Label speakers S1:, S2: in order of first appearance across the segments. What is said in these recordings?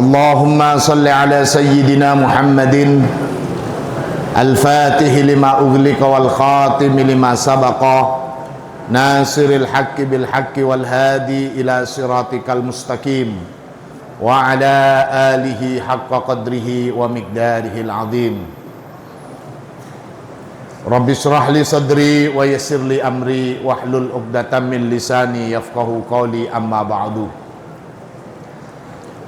S1: Allahumma salli ala sayyidina Muhammadin al-fatih lima ughliqa wal khatim lima sabaqa nasiril haqqi bil haqqi wal hadi ila siratikal mustaqim wa ala alihi haqqa qadrihi wa miqdarihil azim. Rabbi shrah li sadri wa yassir li amri wahlul 'uqdatam min lisani yafqahu qawli, amma ba'du.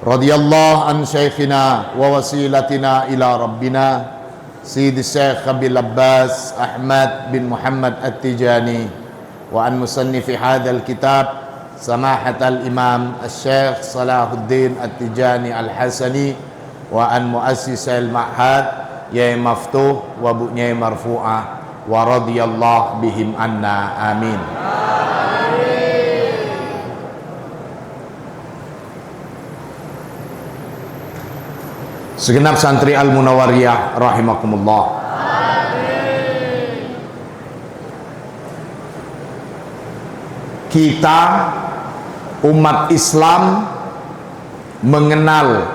S1: Radiyallahu an syekhina wa wasilatina ila rabbina Sayyidi Syekh Abil Abbas Ahmad bin Muhammad At-Tijani wa an musannifi hadzal kitab samahatal imam Syekh Salahuddin At-Tijani Al-Hasani wa an muassis al-ma'had Yai Maftuh wa Bu Nyai Marfu'ah wa radiyallahu bihim anna, amin. Segenap santri Al-Munawwariyah rahimakumullah. Kita umat Islam mengenal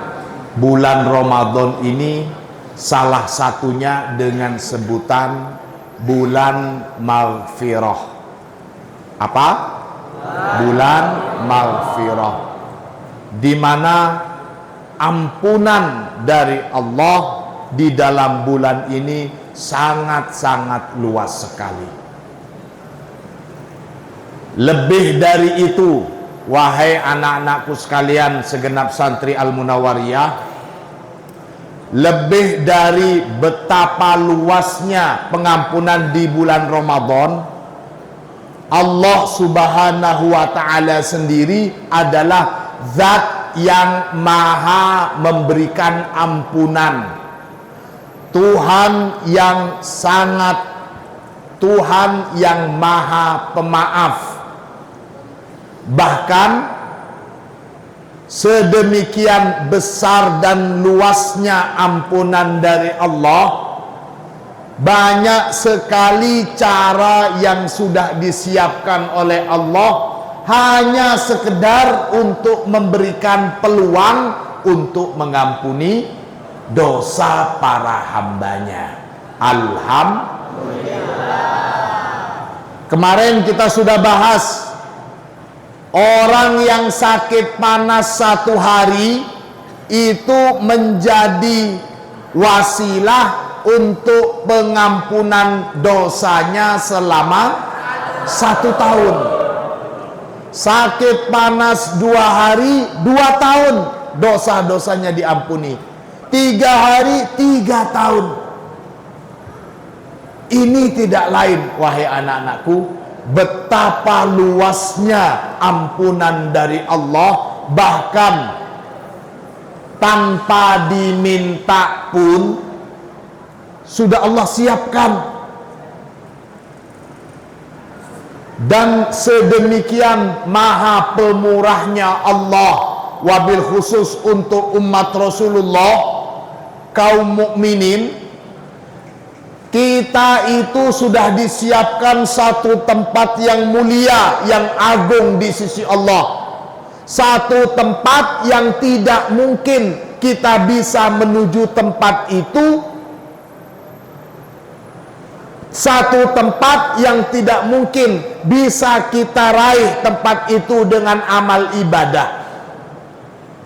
S1: bulan Ramadan ini salah satunya dengan sebutan bulan maghfirah. Apa? Bulan maghfirah, di mana ampunan dari Allah di dalam bulan ini sangat-sangat luas sekali. Lebih dari itu, wahai anak-anakku sekalian segenap santri Al-Munawwariyah, lebih dari betapa luasnya pengampunan di bulan Ramadan, Allah Subhanahu wa ta'ala sendiri adalah zat yang maha memberikan ampunan, Tuhan yang maha pemaaf. Bahkan sedemikian besar dan luasnya ampunan dari Allah, banyak sekali cara yang sudah disiapkan oleh Allah hanya sekedar untuk memberikan peluang untuk mengampuni dosa para hambanya. Alhamdulillah. Kemarin kita sudah bahas orang yang sakit panas 1 hari itu menjadi wasilah untuk pengampunan dosanya selama 1 tahun. Sakit panas 2 hari 2 tahun dosa-dosanya diampuni. 3 hari 3 tahun. Ini tidak lain, wahai anak-anakku, betapa luasnya ampunan dari Allah. Bahkan tanpa diminta pun sudah Allah siapkan. Dan sedemikian maha pemurahnya Allah, wabil khusus untuk umat Rasulullah, kaum mukminin, kita itu sudah disiapkan satu tempat yang mulia, yang agung di sisi Allah. Satu tempat yang tidak mungkin kita bisa menuju tempat itu. Satu tempat yang tidak mungkin bisa kita raih tempat itu dengan amal ibadah.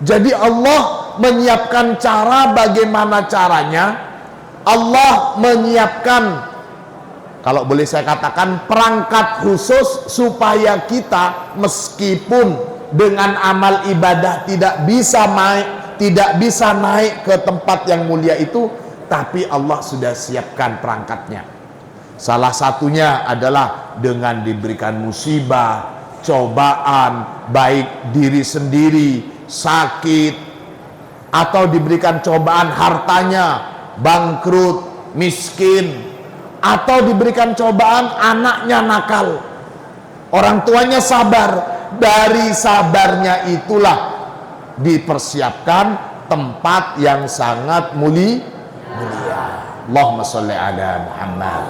S1: Jadi Allah menyiapkan cara. Bagaimana caranya? Allah menyiapkan, kalau boleh saya katakan, perangkat khusus supaya kita meskipun dengan amal ibadah tidak bisa naik ke tempat yang mulia itu, tapi Allah sudah siapkan perangkatnya. Salah satunya adalah dengan diberikan musibah, cobaan, baik diri sendiri, sakit, atau diberikan cobaan hartanya, bangkrut, miskin, atau diberikan cobaan anaknya nakal, orang tuanya sabar. Dari sabarnya itulah dipersiapkan tempat yang sangat mulia. Allahumma sholli ala Muhammad.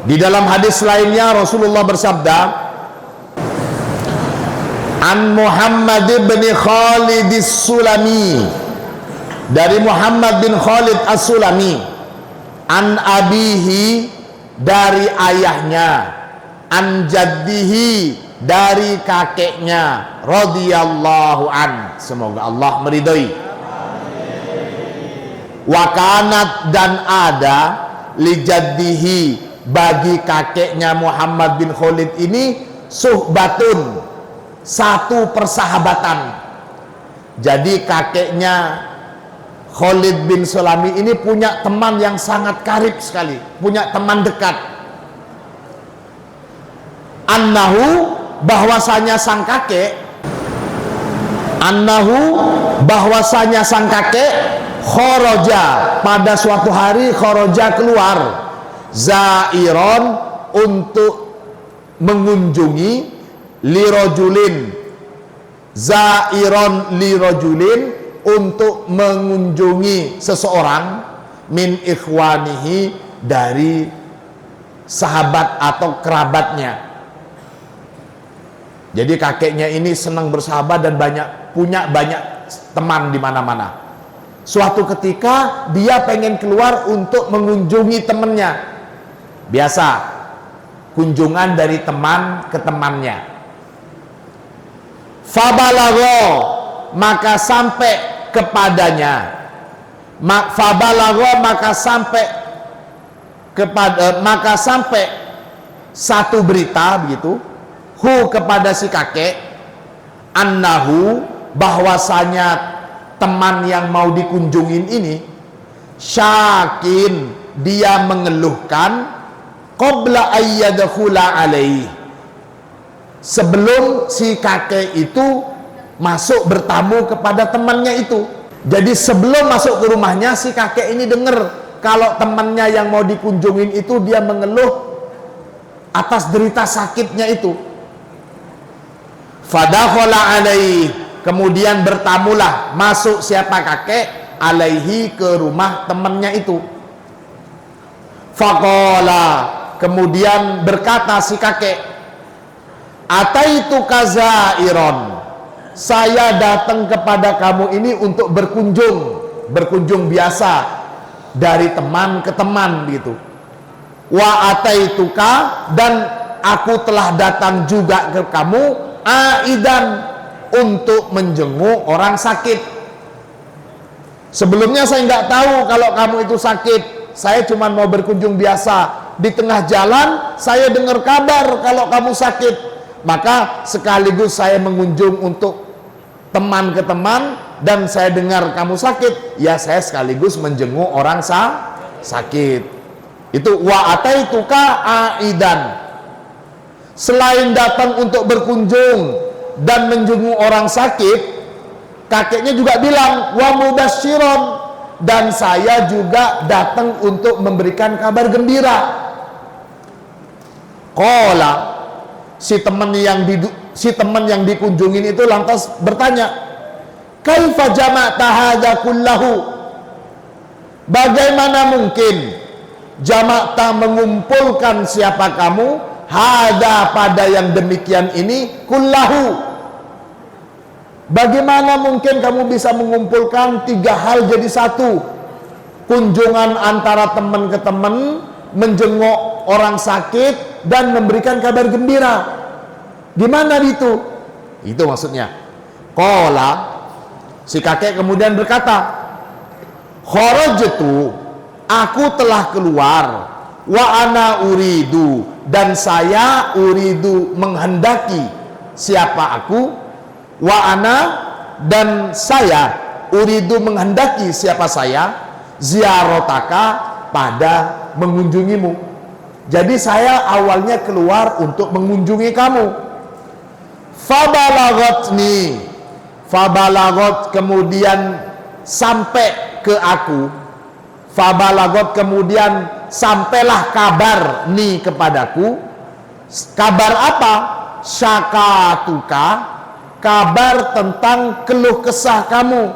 S1: Di dalam hadis lainnya Rasulullah bersabda, An Muhammad bin Khalid As-Sulami, dari Muhammad bin Khalid As-Sulami, an abihi, dari ayahnya, an jaddihi, dari kakeknya, radhiyallahu an, semoga Allah meridhai. Wa kanat, dan ada, li jaddihi, bagi kakeknya Muhammad bin Khalid ini, suhbatun, satu persahabatan. Jadi kakeknya Khalid bin Sulami ini punya teman yang sangat karib sekali, punya teman dekat. Annahu, bahwasanya sang kakek, annahu, bahwasanya sang kakek, kharaja, pada suatu hari kharaja, keluar, zairon, untuk mengunjungi, lirojulin, zairon lirojulin, untuk mengunjungi seseorang, min ikhwanihi, dari sahabat atau kerabatnya. Jadi kakeknya ini senang bersahabat dan punya banyak teman di mana-mana. Suatu ketika dia pengen keluar untuk mengunjungi temannya. Biasa kunjungan dari teman ke temannya. Fabalagho, maka sampai kepadanya. Fabalagho, maka sampai kepada, maka sampai satu berita begitu, hu, kepada si kakek, annahu, bahwasanya teman yang mau dikunjungin ini, syakin, dia mengeluhkan, qabla ayyadkhula alaih, sebelum si kakek itu masuk bertamu kepada temannya itu. Jadi sebelum masuk ke rumahnya, si kakek ini dengar kalau temannya yang mau dikunjungin itu dia mengeluh atas derita sakitnya itu. Fadakhala alaihi, kemudian bertamulah, masuk siapa kakek, alaihi, ke rumah temannya itu. Faqala, kemudian berkata si kakek, ataitu kazairon, saya datang kepada kamu ini untuk berkunjung biasa dari teman ke teman gitu. Wa ataituka, dan aku telah datang juga ke kamu, aidan, untuk menjenguk orang sakit. Sebelumnya saya nggak tahu kalau kamu itu sakit, saya cuma mau berkunjung biasa. Di tengah jalan saya dengar kabar kalau kamu sakit, maka sekaligus saya mengunjung untuk teman ke teman, dan saya dengar kamu sakit, ya saya sekaligus menjenguk orang sakit. Itu wa ataituka aidan. Selain datang untuk berkunjung dan menjenguk orang sakit, kakeknya juga bilang wa mubasyiron, dan saya juga datang untuk memberikan kabar gembira. Qala, si teman yang dikunjungin itu lantas bertanya, kaifa jama'ta hadza kullahu, bagaimana mungkin jama'ta, mengumpulkan siapa kamu, hada, pada yang demikian ini, kullahu, bagaimana mungkin kamu bisa mengumpulkan tiga hal jadi satu, kunjungan antara teman ke teman, menjenguk orang sakit, dan memberikan kabar gembira, gimana itu? Itu maksudnya. Qala, si kakek kemudian berkata, kharajtu, aku telah keluar, wa ana uridu, dan saya uridu, menghendaki, siapa aku, wa ana, dan saya uridu, menghendaki, siapa saya, ziarotaka, pada mengunjungimu. Jadi saya awalnya keluar untuk mengunjungi kamu. Fabalaghotni, fabalaghot, kemudian sampai ke aku, fabalaghot, kemudian sampailah kabar ni kepadaku. Kabar apa? Syakatuka, kabar tentang keluh kesah kamu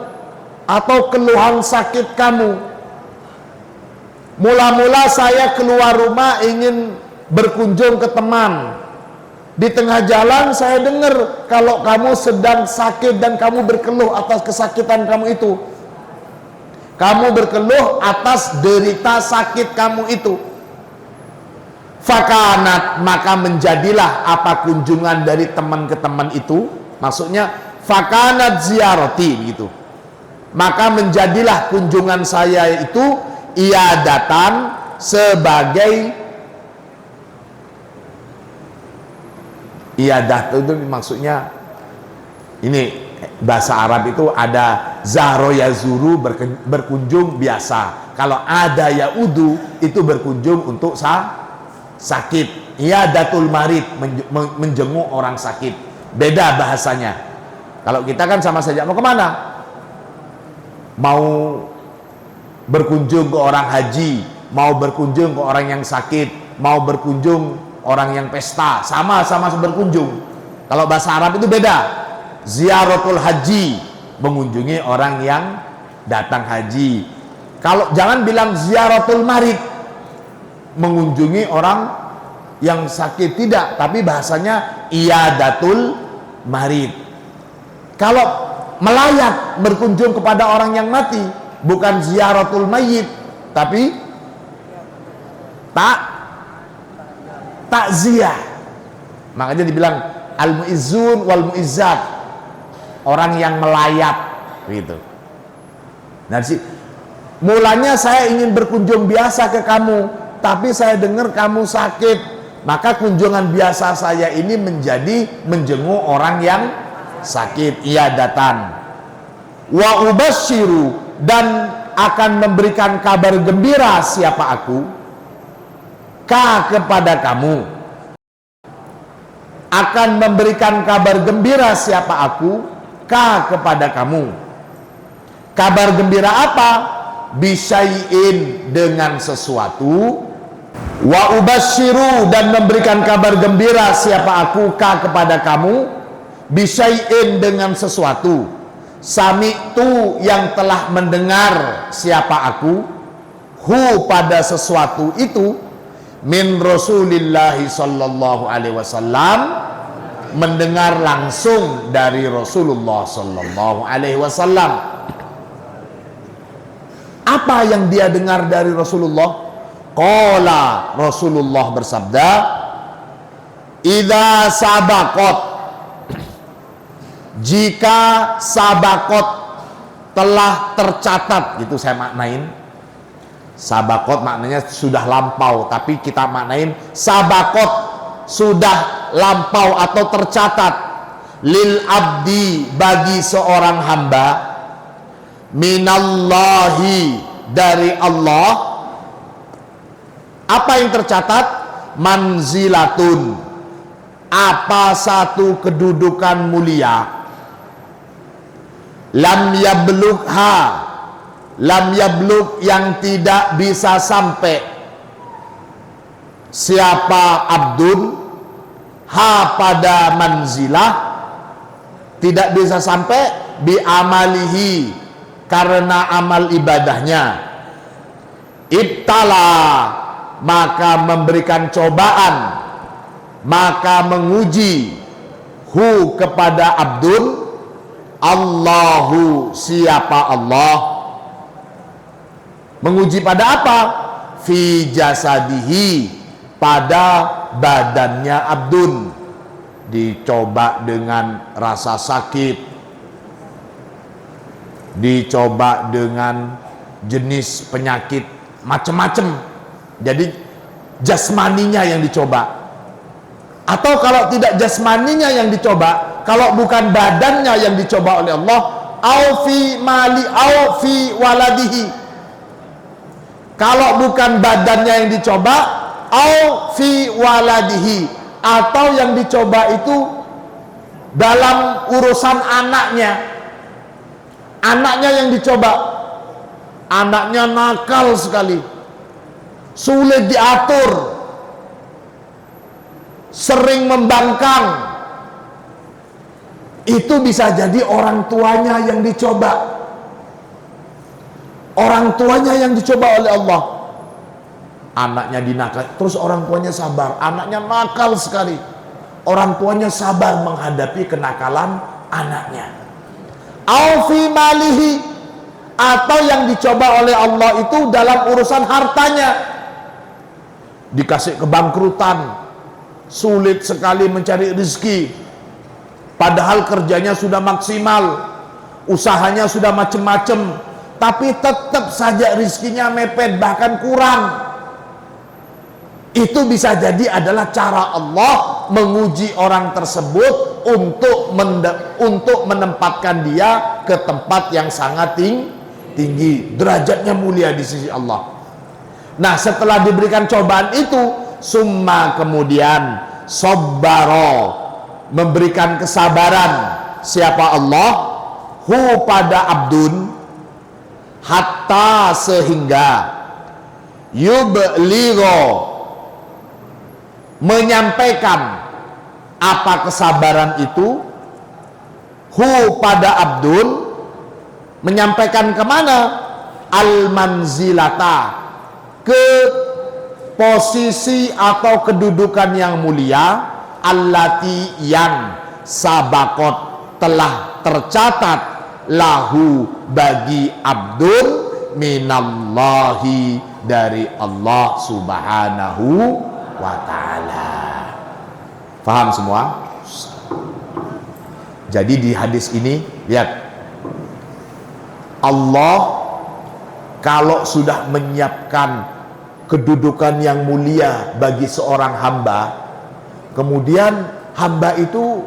S1: atau keluhan sakit kamu. Mula-mula saya keluar rumah ingin berkunjung ke teman, Di tengah jalan saya dengar kalau kamu sedang sakit dan kamu berkeluh atas kesakitan kamu itu. Kamu berkeluh atas derita sakit kamu itu. Fakanat, maka menjadilah apa kunjungan dari teman ke teman itu. Maksudnya fakanat ziyarati gitu. Maka menjadilah kunjungan saya itu iadatan sebagai iadah. Itu maksudnya ini bahasa Arab itu ada zaro yazuru, berkunjung biasa. Kalau ada yaudu itu berkunjung untuk sakit. Iadatul marid, menjenguk orang sakit. Beda bahasanya. Kalau kita kan sama saja. Mau kemana? Mau berkunjung ke orang haji, mau berkunjung ke orang yang sakit, mau berkunjung orang yang pesta, sama-sama berkunjung. Kalau bahasa Arab itu beda. Ziaratul haji, mengunjungi orang yang datang haji. Kalau jangan bilang ziaratul marid, mengunjungi orang yang sakit, tidak, tapi bahasanya iyadatul marid. Kalau melayat, berkunjung kepada orang yang mati, bukan ziaratul mayyit, tapi takziah. Makanya dibilang al-muizzun wal muizzat, orang yang melayat gitu. Nah, mulanya saya ingin berkunjung biasa ke kamu, tapi saya dengar kamu sakit, maka kunjungan biasa saya ini menjadi menjenguk orang yang sakit, iadatan. Wa ubasyiru, dan akan memberikan kabar gembira siapa aku kepada kamu, akan memberikan kabar gembira siapa aku kepada kamu. Kabar gembira apa? Bisyai'in, dengan sesuatu. Wa ubasyiru, dan memberikan kabar gembira siapa aku kepada kamu. Bisyai'in, dengan sesuatu. Sami'tu, yang telah mendengar siapa aku, hu, pada sesuatu itu, min Rasulillahi sallallahu alaihi wasallam, mendengar langsung dari Rasulullah sallallahu alaihi wasallam. Apa yang dia dengar dari Rasulullah? Qala, Rasulullah bersabda, idza sabaqat, jika sabaqat telah tercatat, gitu saya maknain. Sabakot maknanya sudah lampau, tapi kita maknain sabakot sudah lampau atau tercatat. Lil abdi, bagi seorang hamba, minallahi, dari Allah. Apa yang tercatat? Manzilatun, apa satu kedudukan mulia. Lam yablugha, lam yablug, yang tidak bisa sampai siapa abdun, ha, pada manzilah, tidak bisa sampai, bi amalihi, karena amal ibadahnya. Ibtala, maka memberikan cobaan, maka menguji, hu, kepada abdun, Allahu, siapa Allah. Menguji pada apa? Fi jasadihi, pada badannya abdun. Dicoba dengan rasa sakit, dicoba dengan jenis penyakit macam-macam. Jadi jasmaninya yang dicoba. Atau kalau tidak jasmaninya yang dicoba, kalau bukan badannya yang dicoba oleh Allah, au fi mali au fi waladihi, kalau bukan badannya yang dicoba, au fi waladihi, atau yang dicoba itu dalam urusan anaknya. Anaknya yang dicoba, anaknya nakal sekali, sulit diatur, sering membangkang. Itu bisa jadi orang tuanya yang dicoba. Orang tuanya yang dicoba oleh Allah. Anaknya dinakal, terus orang tuanya sabar. Anaknya nakal sekali, orang tuanya sabar menghadapi kenakalan anaknya. Au fi malihi, atau yang dicoba oleh Allah itu dalam urusan hartanya. Dikasih kebangkrutan, sulit sekali mencari rezeki, padahal kerjanya sudah maksimal, usahanya sudah macem-macem, tapi tetap saja rezekinya mepet, bahkan kurang. Itu bisa jadi adalah cara Allah menguji orang tersebut untuk menempatkan dia ke tempat yang sangat tinggi, derajatnya mulia di sisi Allah. Nah, setelah diberikan cobaan itu, summa kemudian sabbaro, memberikan kesabaran. Siapa Allah? Hu pada abdun, hatta sehingga yubligho, menyampaikan apa kesabaran itu. Hu pada abdun, menyampaikan kemana? Al manzilata, ke posisi atau kedudukan yang mulia, allati yang sabakot, telah tercatat, lahu bagi abdun, minallahi, dari Allah subhanahu wa ta'ala. Faham semua? Jadi di hadis ini lihat, Allah kalau sudah menyiapkan kedudukan yang mulia bagi seorang hamba, kemudian hamba itu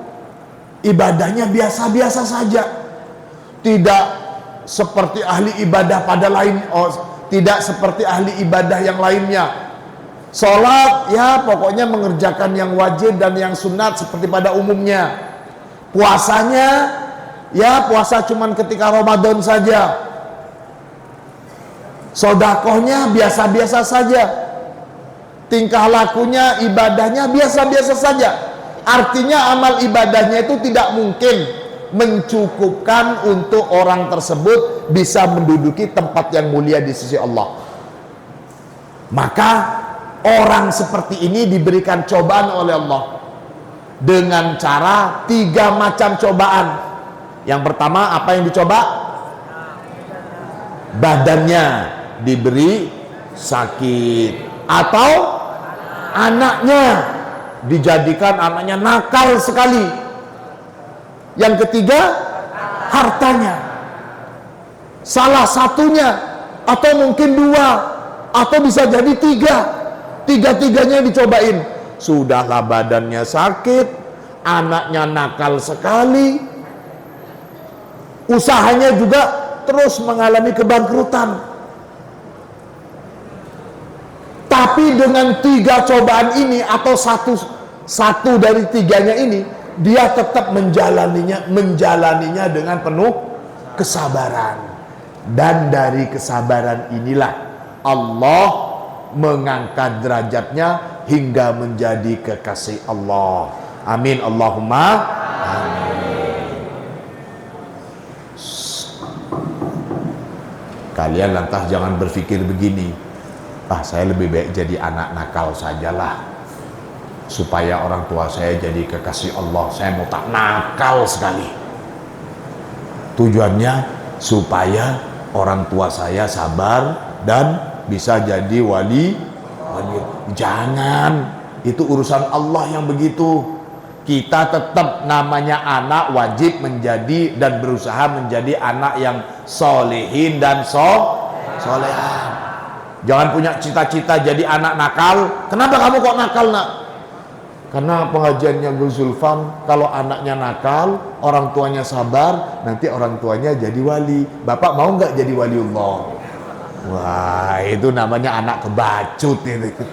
S1: ibadahnya biasa-biasa saja, tidak seperti ahli ibadah pada lain, tidak seperti ahli ibadah yang lainnya. Sholat ya pokoknya mengerjakan yang wajib dan yang sunat seperti pada umumnya. Puasanya ya puasa cuman ketika Ramadan saja. Sodakohnya biasa-biasa saja. Tingkah lakunya, ibadahnya biasa-biasa saja. Artinya amal ibadahnya itu tidak mungkin mencukupkan untuk orang tersebut bisa menduduki tempat yang mulia di sisi Allah. Maka orang seperti ini diberikan cobaan oleh Allah dengan cara 3 macam cobaan. Yang pertama, apa yang dicoba? Badannya diberi sakit, atau anaknya dijadikan anaknya nakal sekali. Yang ketiga, hartanya. Salah satunya, atau mungkin 2, atau bisa jadi 3. Tiga-tiganya dicobain. Sudahlah badannya sakit, anaknya nakal sekali, usahanya juga terus mengalami kebangkrutan. Tapi dengan 3 cobaan ini, atau satu dari 3-nya ini, dia tetap menjalaninya dengan penuh kesabaran. Dan dari kesabaran inilah Allah mengangkat derajatnya hingga menjadi kekasih Allah. Amin Allahumma amin. Kalian lantas jangan berpikir begini, saya lebih baik jadi anak nakal sajalah supaya orang tua saya jadi kekasih Allah. Saya mau tak nakal sekali. Tujuannya supaya orang tua saya sabar dan bisa jadi wali. Jangan, itu urusan Allah yang begitu. Kita tetap namanya anak wajib menjadi dan berusaha menjadi anak yang solehin dan solehan. Jangan punya cita-cita jadi anak nakal. Kenapa kamu kok nakal, nak? Karena pengajiannya Gus Zulfan, kalau anaknya nakal, orang tuanya sabar, nanti orang tuanya jadi wali. Bapak mau nggak jadi waliullah? Wah, itu namanya anak kebacut itu.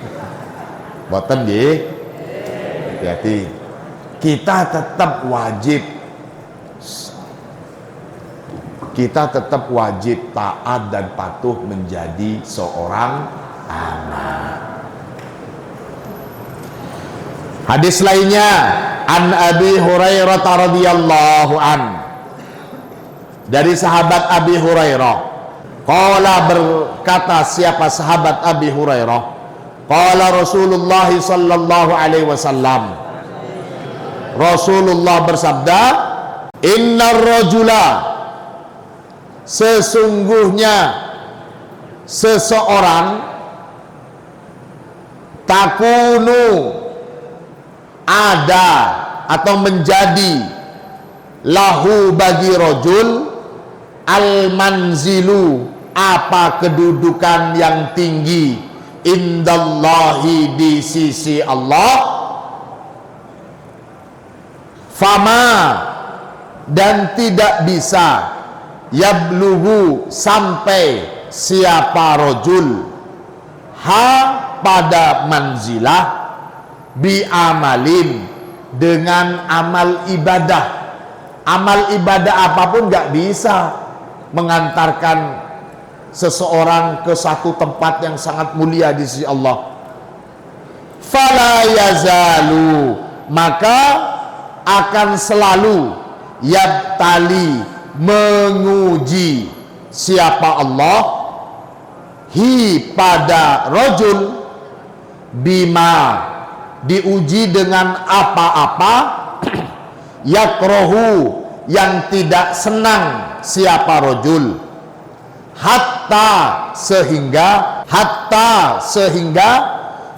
S1: Boten nggih. Hati-hati. Kita tetap wajib taat dan patuh menjadi seorang anak. Hadis lainnya, an Abi Hurairah radhiyallahu an, dari sahabat Abi Hurairah. Qala, berkata siapa sahabat Abi Hurairah, qala Rasulullah sallallahu alaihi wasallam, Rasulullah bersabda, innar rajula, sesungguhnya seseorang, takunu, ada atau menjadi, lahu bagi rajul, al manzilu, apa kedudukan yang tinggi, indallahi, di sisi Allah, fama, dan tidak bisa, yablughu, sampai siapa rajul, ha, pada manzilah, bi amalin, dengan amal ibadah. Amal ibadah apapun gak bisa mengantarkan seseorang ke satu tempat yang sangat mulia di sisi Allah. Fala yazalu, maka akan selalu, yabtali, menguji siapa Allah, hi, pada rajul, bima, diuji dengan apa-apa, yakrohu, yang tidak senang siapa rajul, hatta, sehingga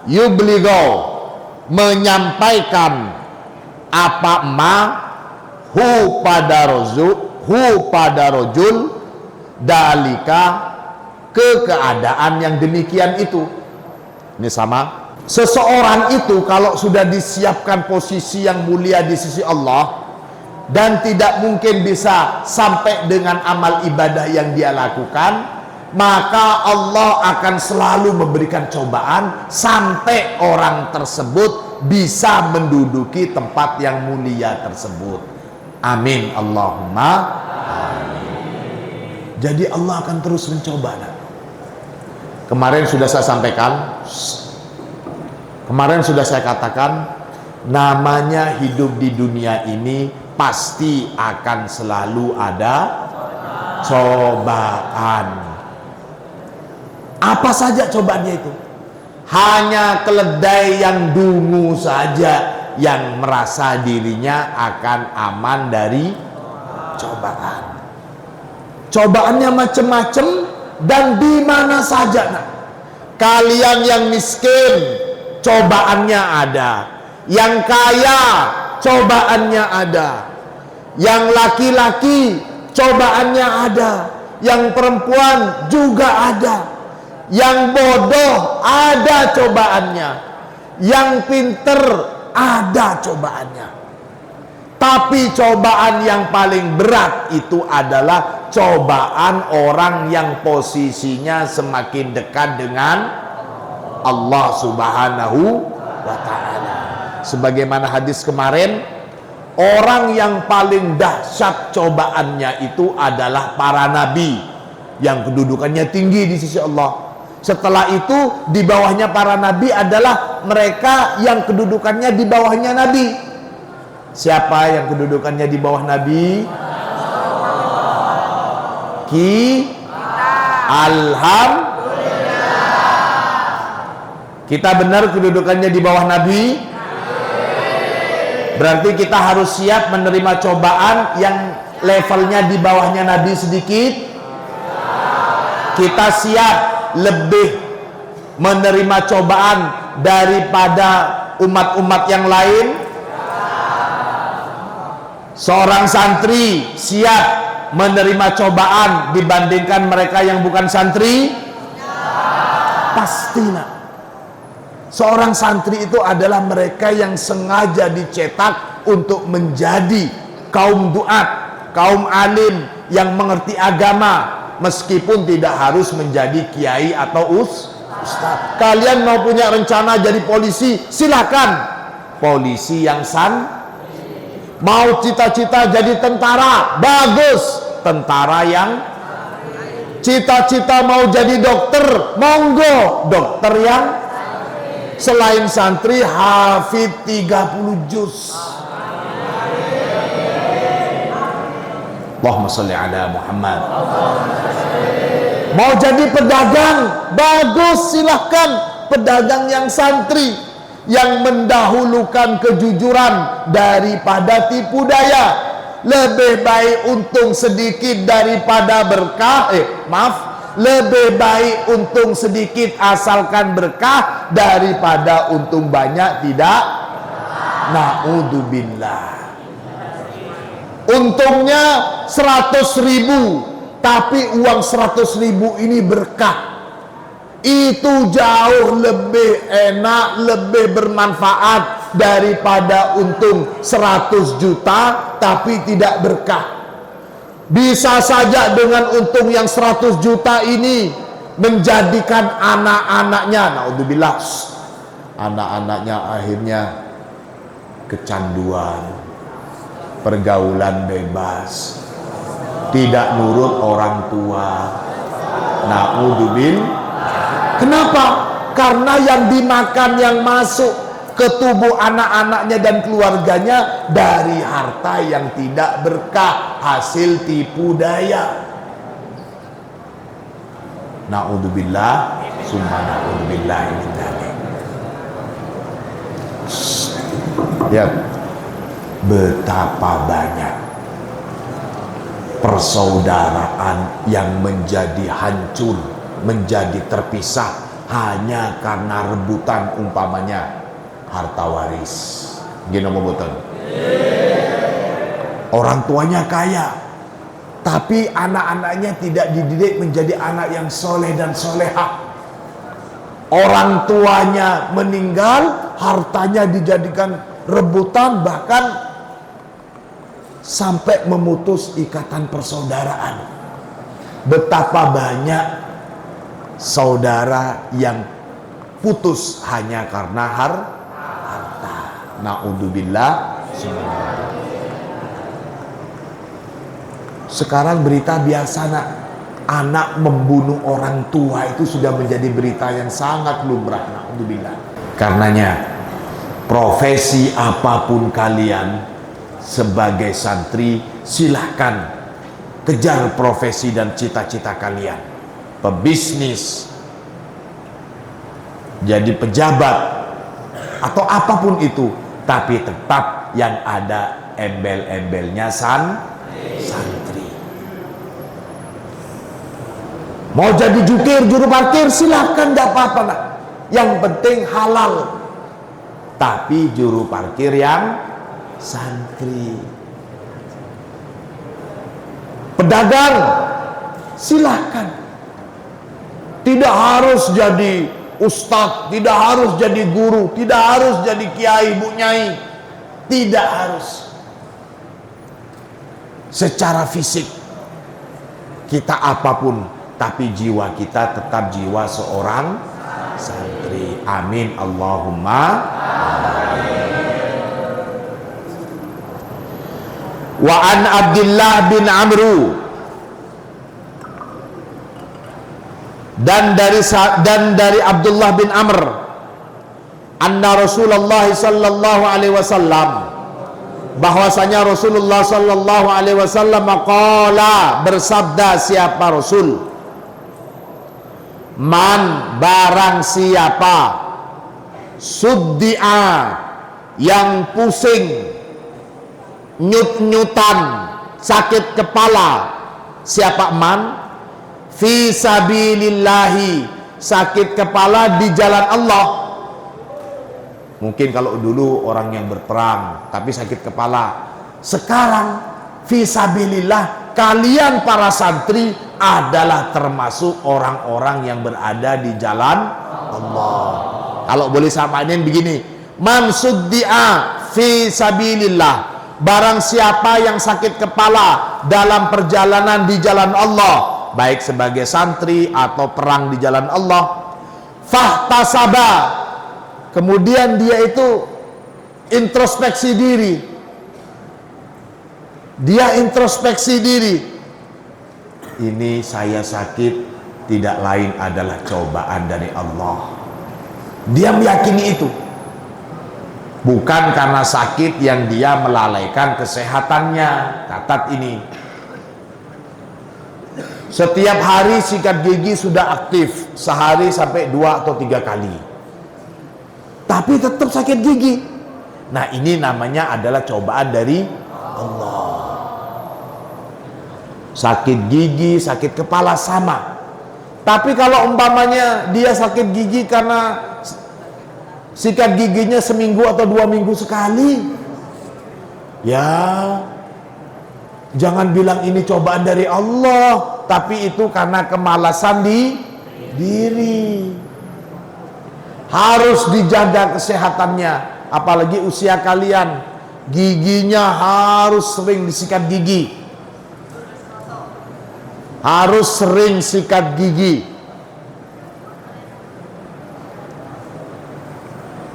S1: yubligo, menyampaikan apa ma, hu pada rajul, dalika, ke keadaan yang demikian itu. Ini sama. Seseorang itu kalau sudah disiapkan posisi yang mulia di sisi Allah dan tidak mungkin bisa sampai dengan amal ibadah yang dia lakukan, maka Allah akan selalu memberikan cobaan sampai orang tersebut bisa menduduki tempat yang mulia tersebut. Amin Allahumma amin. Jadi Allah akan terus mencoba. Kemarin sudah saya sampaikan, kemarin sudah saya katakan, namanya hidup di dunia ini pasti akan selalu ada cobaan. Apa saja cobaannya itu? Hanya keledai yang dungu saja yang merasa dirinya akan aman dari cobaan. Cobaannya macam-macam dan di mana saja. Nah, kalian yang miskin, cobaannya ada. Yang kaya, cobaannya ada. Yang laki-laki, cobaannya ada. Yang perempuan juga ada. Yang bodoh, ada cobaannya. Yang pinter, ada cobaannya. Tapi cobaan yang paling berat itu adalah cobaan orang yang posisinya semakin dekat dengan Allah Subhanahu wa ta'ala. Sebagaimana hadis kemarin, orang yang paling dahsyat cobaannya itu adalah para nabi yang kedudukannya tinggi di sisi Allah. Setelah itu di bawahnya para nabi adalah mereka yang kedudukannya di bawahnya nabi. Siapa yang kedudukannya di bawah nabi? Alhamdulillah. Kita benar kedudukannya di bawah nabi? Berarti kita harus siap menerima cobaan yang levelnya di bawahnya nabi sedikit. Kita siap lebih menerima cobaan daripada umat-umat yang lain. Seorang santri siap menerima cobaan dibandingkan mereka yang bukan santri? Pasti nak. Seorang santri itu adalah mereka yang sengaja dicetak untuk menjadi kaum duat, kaum alim yang mengerti agama, meskipun tidak harus menjadi kiai atau ustaz. Kalian mau punya rencana jadi polisi, silakan. Polisi yang mau cita-cita jadi tentara, bagus. Tentara yang cita-cita mau jadi dokter, monggo. Dokter yang selain santri hafid 30 juz. Allahumma sholli ala Muhammad. Mau jadi pedagang, bagus, silahkan. Pedagang yang santri. yang mendahulukan kejujuran daripada tipu daya. Lebih baik untung sedikit daripada berkah. Lebih baik untung sedikit asalkan berkah daripada untung banyak tidak. Na'udzubillah. Untungnya 100.000, tapi uang 100.000 ini berkah. Itu jauh lebih enak, lebih bermanfaat daripada untung 100 juta tapi tidak berkah. Bisa saja dengan untung yang 100 juta ini menjadikan anak-anaknya, naudzubillah, anak-anaknya akhirnya kecanduan, pergaulan bebas, tidak nurut orang tua. Naudzubillah. Kenapa? Karena yang dimakan, yang masuk ke tubuh anak-anaknya dan keluarganya dari harta yang tidak berkah, hasil tipu daya. Na'udzubillah, summa na'udzubillah min dzalik. Ya, betapa banyak persaudaraan yang menjadi hancur, menjadi terpisah hanya karena rebutan, umpamanya harta waris. Gini mau betul. Orang tuanya kaya, tapi anak-anaknya tidak dididik menjadi anak yang soleh dan solehah. Orang tuanya meninggal, hartanya dijadikan rebutan, bahkan sampai memutus ikatan persaudaraan. Betapa banyak saudara yang putus hanya karena harta. Na'udzubillah. Sekarang berita biasa, nak, anak membunuh orang tua itu sudah menjadi berita yang sangat lumrah. Na'udzubillah. Karenanya profesi apapun kalian sebagai santri, silahkan kejar profesi dan cita-cita kalian. Pebisnis, jadi pejabat, atau apapun itu, tapi tetap yang ada embel-embelnya santri. Mau jadi jukir, juru parkir, silahkan, gak apa-apa, nah. Yang penting halal, tapi juru parkir yang santri. Pedagang, silahkan. Tidak harus jadi ustadz, tidak harus jadi guru, tidak harus jadi kiai, bu nyai, tidak harus. Secara fisik kita apapun, tapi jiwa kita tetap jiwa seorang santri. Amin Allahumma amin. Wa an Abdullah bin Amru, dan dari Abdullah bin Amr, anna Rasulullah sallallahu alaihi wasallam, bahwasanya Rasulullah sallallahu alaihi wasallam qala, bersabda siapa Rasul, man, barang siapa, suddi'a, yang pusing, nyut-nyutan, sakit kepala, siapa man, fi sabilillahi, sakit kepala di jalan Allah. Mungkin kalau dulu orang yang berperang tapi sakit kepala, sekarang fi sabilillah, kalian para santri adalah termasuk orang-orang yang berada di jalan Allah. Kalau boleh samain begini, man suddi'a fi sabilillah, barang siapa yang sakit kepala dalam perjalanan di jalan Allah, baik sebagai santri atau perang di jalan Allah, fahtasaba, kemudian dia itu introspeksi diri, ini saya sakit tidak lain adalah cobaan dari Allah. Dia meyakini itu, bukan karena sakit yang dia melalaikan kesehatannya. Catat ini, setiap hari sikat gigi sudah aktif, sehari sampai 2 atau 3 kali. tapi tetap sakit gigi. Nah, ini namanya adalah cobaan dari Allah. Sakit gigi, sakit kepala sama. Tapi kalau umpamanya dia sakit gigi karena sikat giginya seminggu atau 2 minggu sekali, ya jangan bilang ini cobaan dari Allah, tapi itu karena kemalasan di diri. Harus dijaga kesehatannya. Apalagi usia kalian, giginya harus sering disikat gigi, harus sering sikat gigi,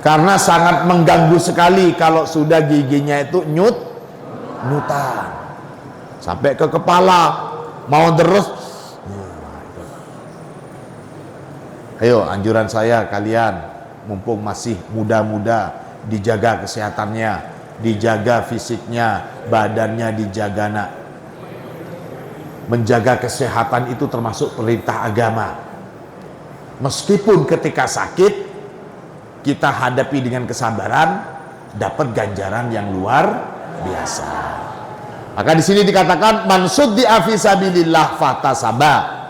S1: karena sangat mengganggu sekali kalau sudah giginya itu nyutan sampai ke kepala, mau terus. Ayo, anjuran saya, kalian mumpung masih muda-muda, dijaga kesehatannya, dijaga fisiknya, badannya dijaga, nak. Menjaga kesehatan itu termasuk perintah agama. Meskipun ketika sakit kita hadapi dengan kesabaran, dapat ganjaran yang luar biasa. Maka di sini dikatakan man suddi'a fi sabilillah fatasaba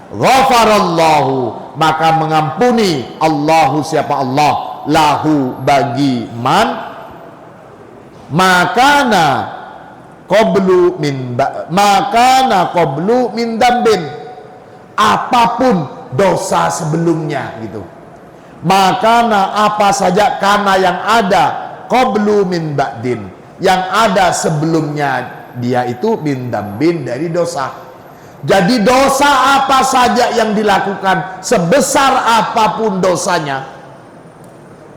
S1: ghafarallahu, maka mengampuni Allahu, siapa Allah, lahu bagi man makana qablu min dambin, apapun dosa sebelumnya gitu. Makana apa saja, karena yang ada qablu min ba'din, yang ada sebelumnya dia itu min dambin, dari dosa. Jadi dosa apa saja yang dilakukan, sebesar apapun dosanya,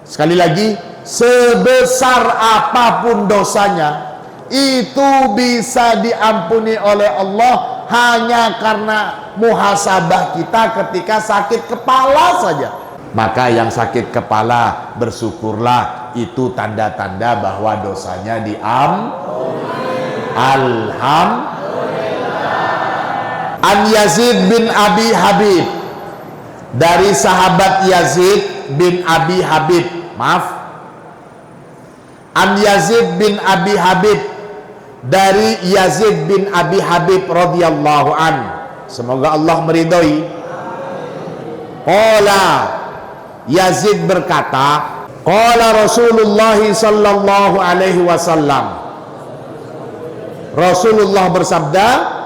S1: sekali lagi, sebesar apapun dosanya, itu bisa diampuni oleh Allah hanya karena muhasabah kita ketika sakit kepala saja. Maka yang sakit kepala bersyukurlah, itu tanda-tanda bahwa dosanya Alhamdulillah. An Yazid bin Abi Habib, dari sahabat Yazid bin Abi Habib, An Yazid bin Abi Habib, dari Yazid bin Abi Habib radhiyallahu an, semoga Allah meridhoi. Qala, Yazid berkata, qala Rasulullah sallallahu alaihi wasallam, Rasulullah bersabda,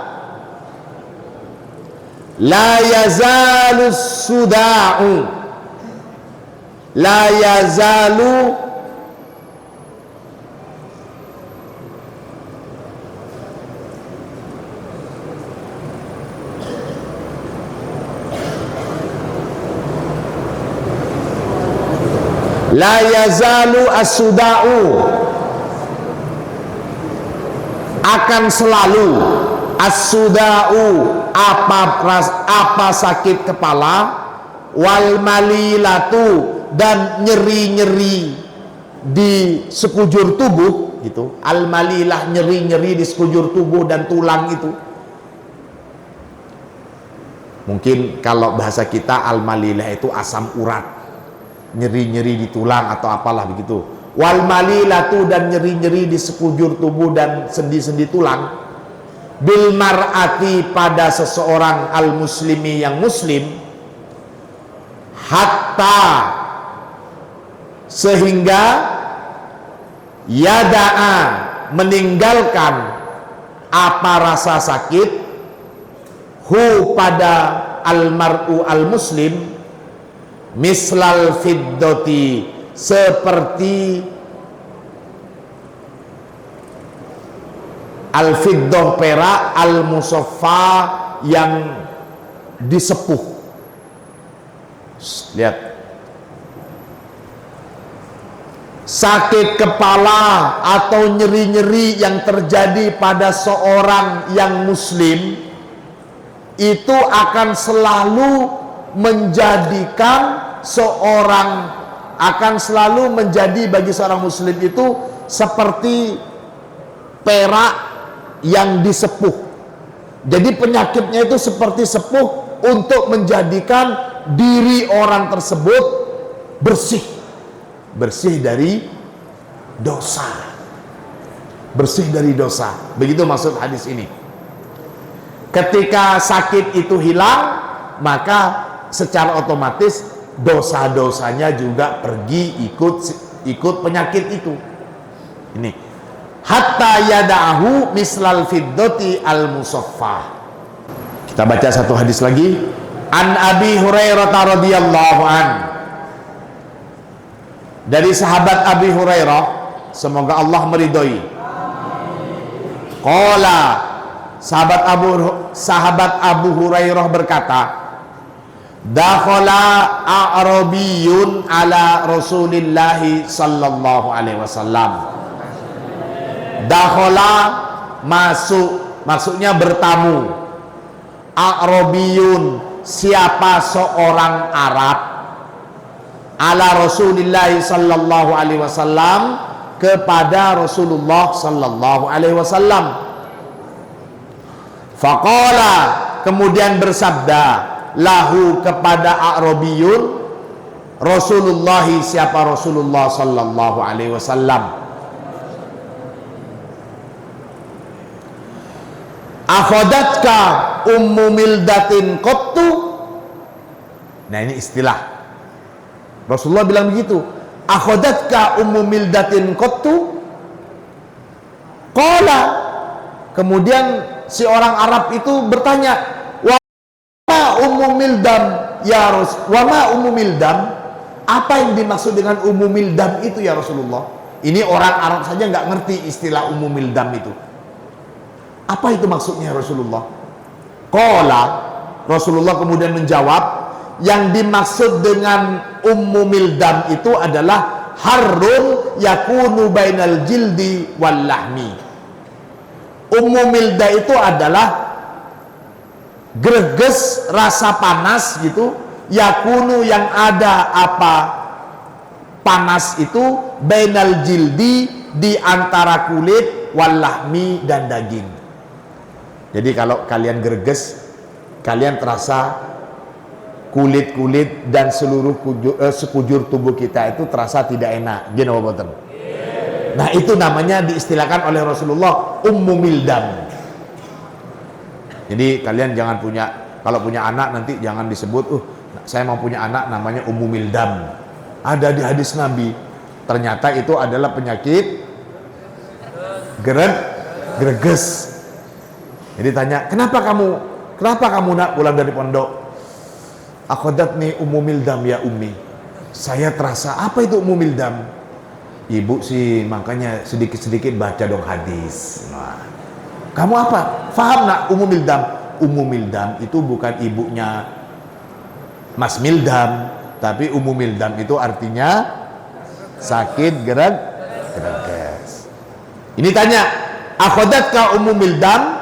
S1: la yazalu suda'u, la yazalu la yazalu as-suda'u, akan selalu as-suda'u, apa sakit kepala, wal malilatu, dan nyeri-nyeri di sekujur tubuh gitu. Al malilah, nyeri-nyeri di sekujur tubuh dan tulang itu. Mungkin kalau bahasa kita al malilah itu asam urat, nyeri-nyeri di tulang atau apalah begitu. Wal malilatu, dan nyeri-nyeri di sekujur tubuh dan sendi-sendi tulang. Bil mar'ati, pada seseorang al muslimi, yang muslim, hatta, sehingga yada'a, meninggalkan apa rasa sakit, hu, pada al mar'u al muslim, mislal fiddoti, seperti al-fiddah, perak, al-musaffa, yang disepuh. Lihat, sakit kepala atau nyeri-nyeri yang terjadi pada seorang yang muslim itu akan selalu menjadikan menjadi bagi seorang muslim itu seperti perak yang disepuh. Jadi penyakitnya itu seperti sepuh untuk menjadikan diri orang tersebut bersih bersih dari dosa. Bersih dari dosa. Begitu maksud hadis ini. Ketika sakit itu hilang, maka secara otomatis dosa-dosanya juga pergi ikut penyakit itu. Ini hatta yada'ahu mislal fiddati al musaffah. Kita baca satu hadis lagi. An Abi Hurairah radhiyallahu an. Dari sahabat Abi Hurairah, semoga Allah meridhoi. Qala, sahabat Abu Hurairah berkata, dakhala a'rabiyun ala Rasulillah sallallahu alaihi wasallam. Dakhala masuk, maksudnya bertamu. A'rabiyun, siapa seorang Arab, ala Rasulillah sallallahu alaihi wasallam, kepada Rasulullah sallallahu alaihi wasallam. Faqala, kemudian bersabda, lahu kepada A'rabiyun, Rasulullah, siapa Rasulullah sallallahu alaihi wasallam, akhadatka ummu mildatin qattu. Nah, ini istilah Rasulullah bilang begitu, akhadatka ummu mildatin qattu. Qala, kemudian si orang Arab itu bertanya, wa ma ummu mildam ya Rasul, wa ma ummu mildam, apa yang dimaksud dengan ummu mildam itu ya Rasulullah? Ini orang Arab saja nggak ngerti istilah ummu mildam itu. Apa itu maksudnya Rasulullah? Qala, Rasulullah kemudian menjawab, yang dimaksud dengan ummu mildam itu adalah harrun yakunu bainal jildi wal lahmi. Ummu milda itu adalah greges, rasa panas gitu, yakunu yang ada apa panas itu, bainal jildi, di antara kulit, wal lahmi, dan daging. Jadi kalau kalian greges, kalian terasa kulit-kulit dan seluruh sekujur tubuh kita itu terasa tidak enak. Gini Bapak. Nah, itu namanya diistilahkan oleh Rasulullah ummu mildam. Jadi kalian jangan kalau punya anak nanti jangan disebut, saya mau punya anak namanya ummu mildam. Ada di hadis Nabi. Ternyata itu adalah penyakit greges. Jadi tanya, kenapa kamu nak pulang dari pondok? Akhadatni ummu mildam ya ummi. Saya terasa, apa itu ummu mildam? Ibu sih makanya sedikit-sedikit baca dong hadis. Nah, kamu apa? Faham nak ummu mildam? Ummu mildam itu bukan ibunya Mas Mildam, tapi ummu mildam itu artinya sakit greges. Ini tanya, akhadatka ummu mildam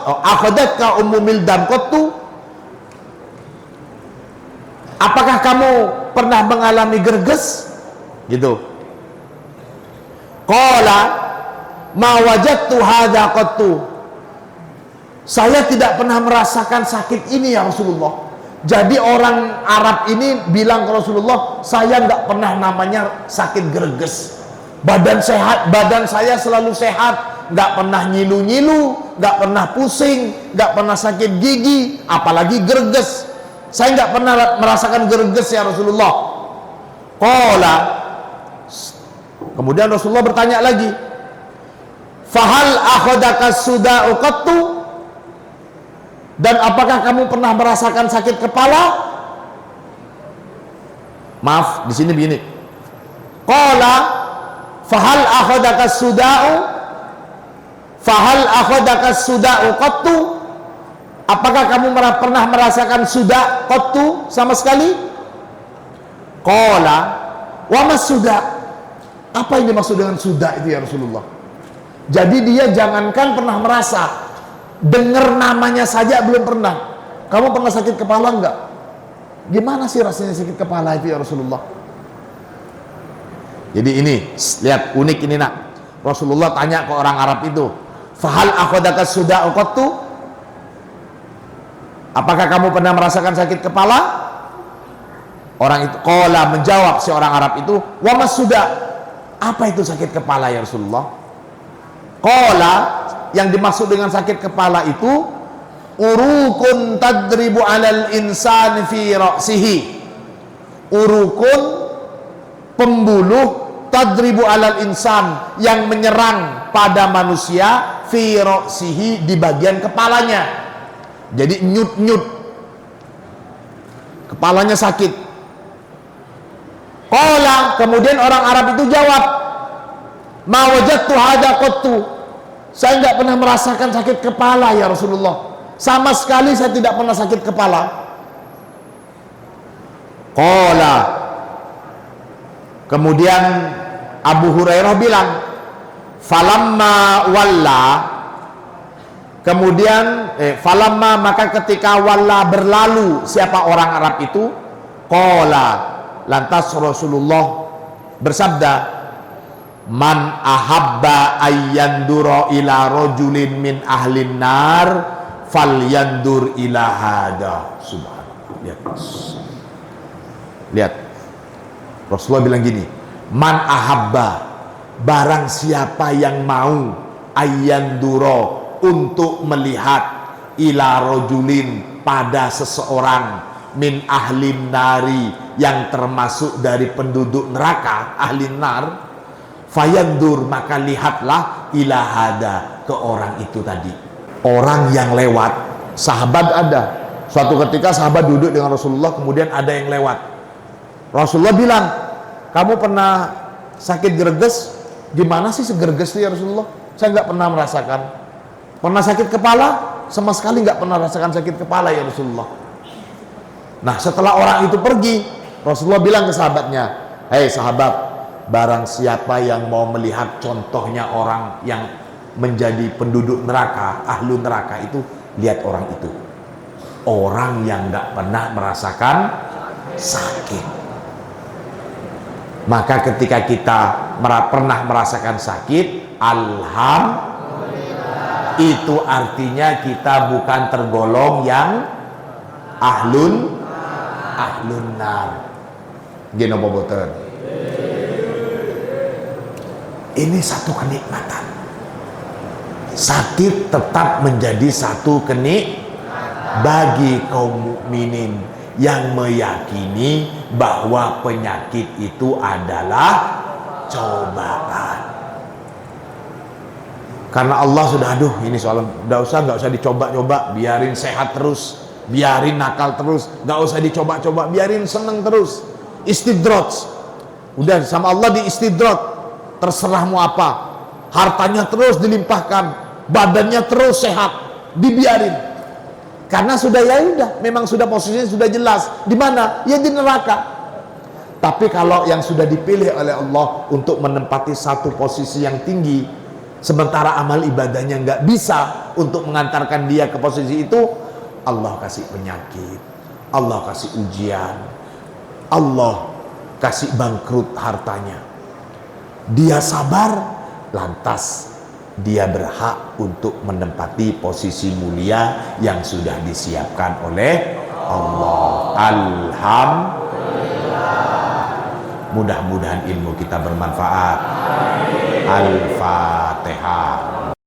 S1: akhadatka ummu mildam qattu, apakah kamu pernah mengalami greges? Gitu. Qala ma wajadtu hadza qattu, saya tidak pernah merasakan sakit ini ya Rasulullah. Jadi orang Arab ini bilang ke Rasulullah, saya nggak pernah namanya sakit greges, badan sehat, badan saya selalu sehat, nggak pernah nyilu-nyilu, nggak pernah pusing, nggak pernah sakit gigi, apalagi greges. Saya nggak pernah merasakan greges ya Rasulullah. Qala, kemudian Rasulullah bertanya lagi, fahal akhadaka suda'u qattu, dan apakah kamu pernah merasakan sakit kepala? Maaf, di sini begini. Qala fahal akhadaka suda'u qattu, apakah kamu pernah merasakan suda qattu sama sekali? Qala wa mas suda, apa yang dimaksud dengan suda itu ya Rasulullah? Jadi dia jangankan pernah merasa, dengar namanya saja belum pernah. Kamu pernah sakit kepala enggak? Gimana sih rasanya sakit kepala itu ya Rasulullah? Jadi ini, lihat unik ini nak. Rasulullah tanya ke orang Arab itu, fahal akhadaka suda'u qattu, apakah kamu pernah merasakan sakit kepala? Orang itu qala, menjawab si orang Arab itu, wa masuda, apa itu sakit kepala ya Rasulullah? Qala, yang dimaksud dengan sakit kepala itu urukun tadribu alal insan fi ra'sihi. Urukun, pembuluh, tadribu alal insan, yang menyerang pada manusia, fi ra'sihi, di bagian kepalanya. Jadi nyut-nyut, kepalanya sakit. Qala, kemudian orang Arab itu jawab, ma wajadtu hada qattu, saya enggak pernah merasakan sakit kepala ya Rasulullah, sama sekali saya tidak pernah sakit kepala. Qala, kemudian Abu Hurairah bilang, falamma walla, kemudian falamma, maka ketika walla, berlalu siapa orang Arab itu, qala, lantas Rasulullah bersabda, man ahabba ayyandura ila rajulin min ahlin nar falyandur ila hada. Subhanallah. Lihat, Rasulullah bilang gini, man ahabba, barang siapa yang mau, ayyandura, untuk melihat, ila rajulin, pada seseorang, min ahlin nari, yang termasuk dari penduduk neraka, ahlin nar, fayandur, maka lihatlah, ila hada, ke orang itu tadi. Orang yang lewat, sahabat ada. Suatu ketika sahabat duduk dengan Rasulullah, kemudian ada yang lewat. Rasulullah bilang, kamu pernah sakit gerges? Gimana sih segerges ya Rasulullah? Saya nggak pernah merasakan. Pernah sakit kepala? Sama sekali nggak pernah merasakan sakit kepala ya Rasulullah. Nah, setelah orang itu pergi, Rasulullah bilang ke sahabatnya, hei sahabat, barang siapa yang mau melihat contohnya orang yang menjadi penduduk neraka, ahlu neraka itu, lihat orang itu. Orang yang nggak pernah merasakan sakit. Maka ketika kita pernah merasakan sakit, alhamdulillah, itu artinya kita bukan tergolong yang ahlun nar. Gino boboten. Ini satu kenikmatan. Sakit tetap menjadi satu kenikmatan bagi kaum mukminin yang meyakini bahwa penyakit itu adalah cobaan. Karena Allah sudah, aduh ini soal nggak usah dicoba-coba, biarin sehat terus, biarin nakal terus, nggak usah dicoba-coba, biarin seneng terus. Istidraj, udah sama Allah di istidraj, terserah mau apa, hartanya terus dilimpahkan, badannya terus sehat, dibiarin. Karena sudah, ya udah, memang sudah posisinya sudah jelas di mana, ya di neraka. Tapi kalau yang sudah dipilih oleh Allah untuk menempati satu posisi yang tinggi, sementara amal ibadahnya nggak bisa untuk mengantarkan dia ke posisi itu, Allah kasih penyakit, Allah kasih ujian, Allah kasih bangkrut hartanya. Dia sabar, lantas dia berhak untuk menempati posisi mulia yang sudah disiapkan oleh Allah. Alhamdulillah. Mudah-mudahan ilmu kita bermanfaat. Al-Fatihah.